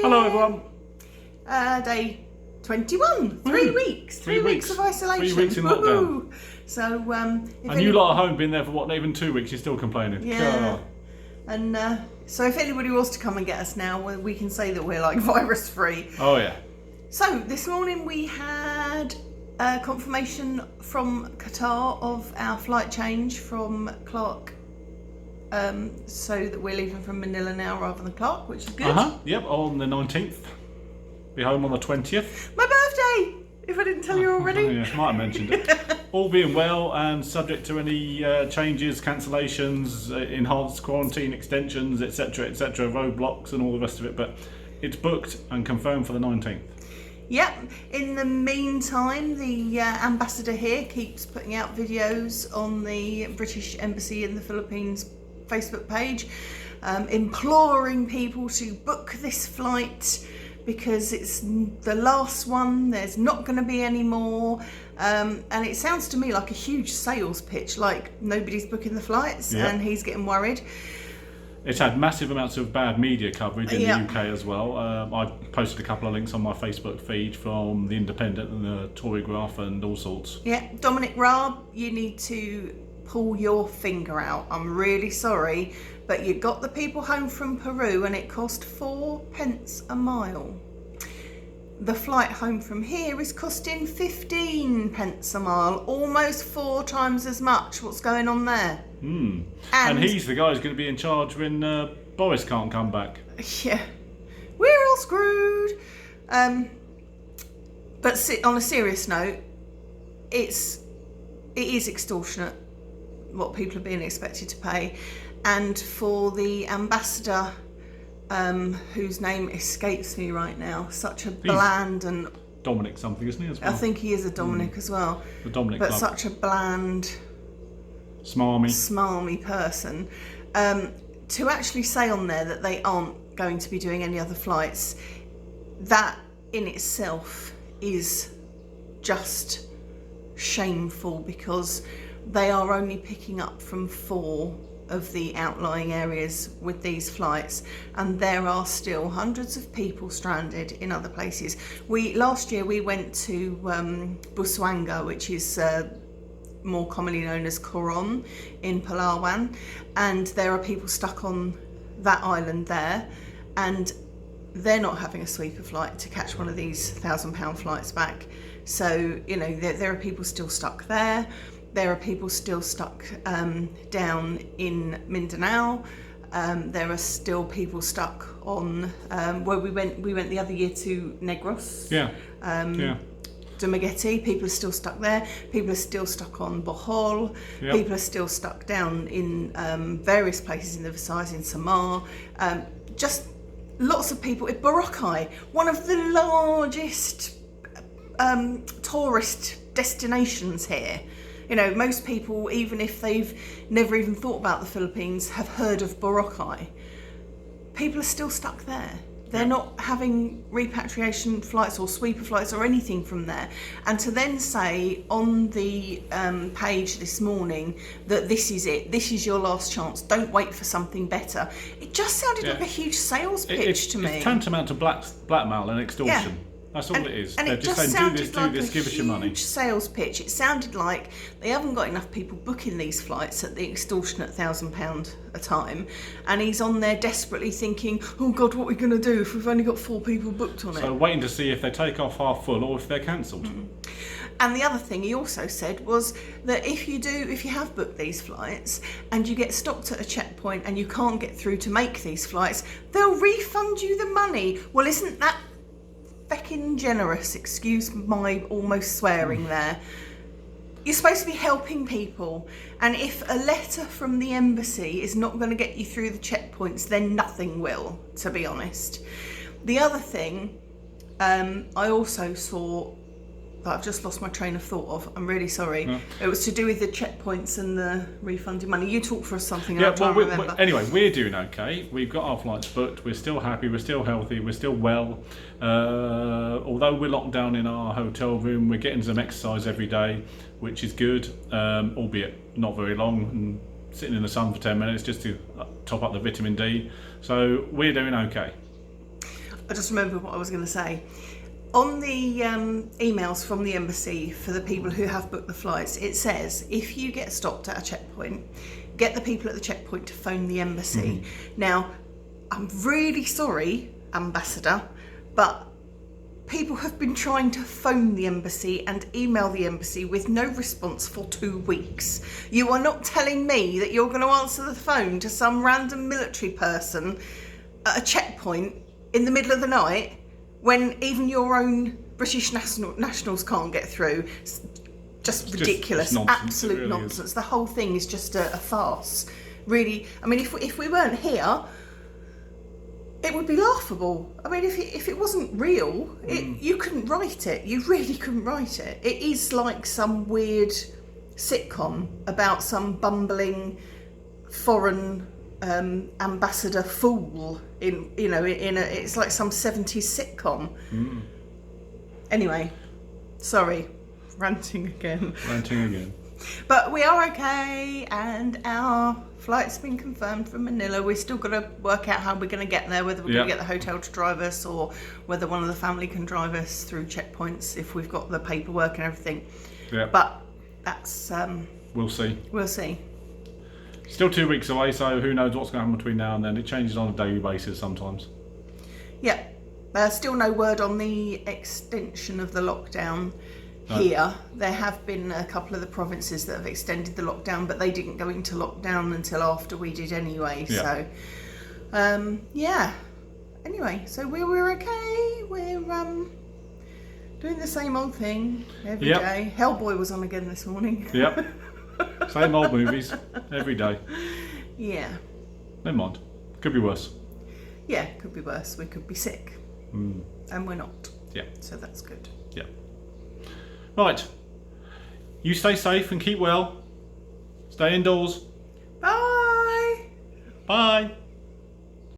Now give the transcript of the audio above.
morning. Hello everyone. Day 21. 3 weeks. 3 weeks of isolation. 3 weeks in lockdown. So, And you lot at home been there for what, not even 2 weeks, you're still complaining. Yeah. And so if anybody wants to come and get us now, we can say that we're like virus free. Oh yeah. So this morning we had confirmation from Qatar of our flight change from Clark. So that we're leaving from Manila now rather than Clark, which is good. Yep, on the 19th. Be home on the 20th. My birthday! If I didn't tell you already. Yeah, might have mentioned it. All being well and subject to any changes, cancellations, enhanced quarantine extensions, etc., roadblocks and all the rest of it. But it's booked and confirmed for the 19th. Yep. In the meantime, the ambassador here keeps putting out videos on the British Embassy in the Philippines Facebook page, imploring people to book this flight because it's the last one, there's not going to be any more, and it sounds to me like a huge sales pitch, like nobody's booking the flights. Yep. And he's getting worried. It's had massive amounts of bad media coverage in the UK as well. I posted a couple of links on my Facebook feed from The Independent and the Tory Graph and all sorts. Yeah, Dominic Raab, you need to pull your finger out. I'm really sorry, but you got the people home from Peru and it cost 4p a mile. The flight home from here is costing 15p a mile, almost 4 times as much. What's going on there? And he's the guy who's going to be in charge when Boris can't come back. Yeah, we're all screwed. But on a serious note, it is extortionate what people are being expected to pay, and for the ambassador, whose name escapes me right now, such a bland and Dominic something, isn't he, as well? I think he is a Dominic as well. The Dominic but Club. Such a bland, smarmy person, to actually say on there that they aren't going to be doing any other flights, that in itself is just shameful, because they are only picking up from 4 of the outlying areas with these flights, and there are still hundreds of people stranded in other places. Last year we went to Busuanga, which is more commonly known as Coron in Palawan, and there are people stuck on that island there, and they're not having a sweeper flight to catch one of these £1,000 flights back. So, you know, there are people still stuck there. There are people still stuck down in Mindanao. There are still people stuck on where we went the other year to Negros. Dumaguete. People are still stuck there. People are still stuck on Bohol. Yep. People are still stuck down in various places in the Visayas, in Samar. Just lots of people. Boracay, one of the largest tourist destinations here. You know, most people, even if they've never even thought about the Philippines, have heard of Boracay. People are still stuck there. They're not having repatriation flights or sweeper flights or anything from there. And to then say on the page this morning that this is it, this is your last chance, don't wait for something better. It just sounded like a huge sales pitch to me. It's tantamount to blackmail and extortion. Yeah. That's all it is. And They're it just just saying, do sounded this, like give us your money. huge sales pitch. It sounded like they haven't got enough people booking these flights at the extortionate £1,000 a time, and he's on there desperately thinking, oh God, what are we going to do if we've only got 4 people booked on it? So waiting to see if they take off half full or if they're cancelled. And the other thing he also said was that if you have booked these flights and you get stopped at a checkpoint and you can't get through to make these flights, they'll refund you the money. Well, isn't that feckin' generous? Excuse my almost swearing there. You're supposed to be helping people, and if a letter from the embassy is not going to get you through the checkpoints, then nothing will, to be honest. The other thing I also saw that I've just lost my train of thought of. I'm really sorry. No. It was to do with the checkpoints and the refunding money. You talk for us something. Yeah, well, anyway, we're doing okay. We've got our flights booked. We're still happy. We're still healthy. We're still well. Although we're locked down in our hotel room, we're getting some exercise every day, which is good, albeit not very long. And sitting in the sun for 10 minutes just to top up the vitamin D. So we're doing okay. I just remembered what I was going to say. On the emails from the embassy for the people who have booked the flights, it says if you get stopped at a checkpoint, get the people at the checkpoint to phone the embassy. Now, I'm really sorry, Ambassador, but people have been trying to phone the embassy and email the embassy with no response for 2 weeks. You are not telling me that you're going to answer the phone to some random military person at a checkpoint in the middle of the night when even your own British nationals can't get through. It's just ridiculous. Nonsense. Absolute Really nonsense. is. The whole thing is just a farce. Really, I mean, if we weren't here, it would be laughable. I mean, if it wasn't real, you couldn't write it. You really couldn't write it. It is like some weird sitcom about some bumbling foreign ambassador fool it's like some 70s sitcom. Anyway, sorry, ranting again. But we are okay, and our flight's been confirmed from Manila. We've still got to work out how we're going to get there, whether we're going to get the hotel to drive us or whether one of the family can drive us through checkpoints if we've got the paperwork and everything. Yeah. But that's... we'll see. We'll see. Still 2 weeks away, so who knows what's going to happen between now and then. It changes on a daily basis sometimes. Yeah. Still no word on the extension of the lockdown. Here, there have been a couple of the provinces that have extended the lockdown, but they didn't go into lockdown until after we did anyway. Yeah. So, Anyway, so we're okay. We're doing the same old thing every day. Hellboy was on again this morning. Yep. Same old movies every day. Yeah. Never mind. Could be worse. Yeah, could be worse. We could be sick, and we're not. Yeah. So that's good. Yeah. Right. You stay safe and keep well. Stay indoors. Bye. Bye.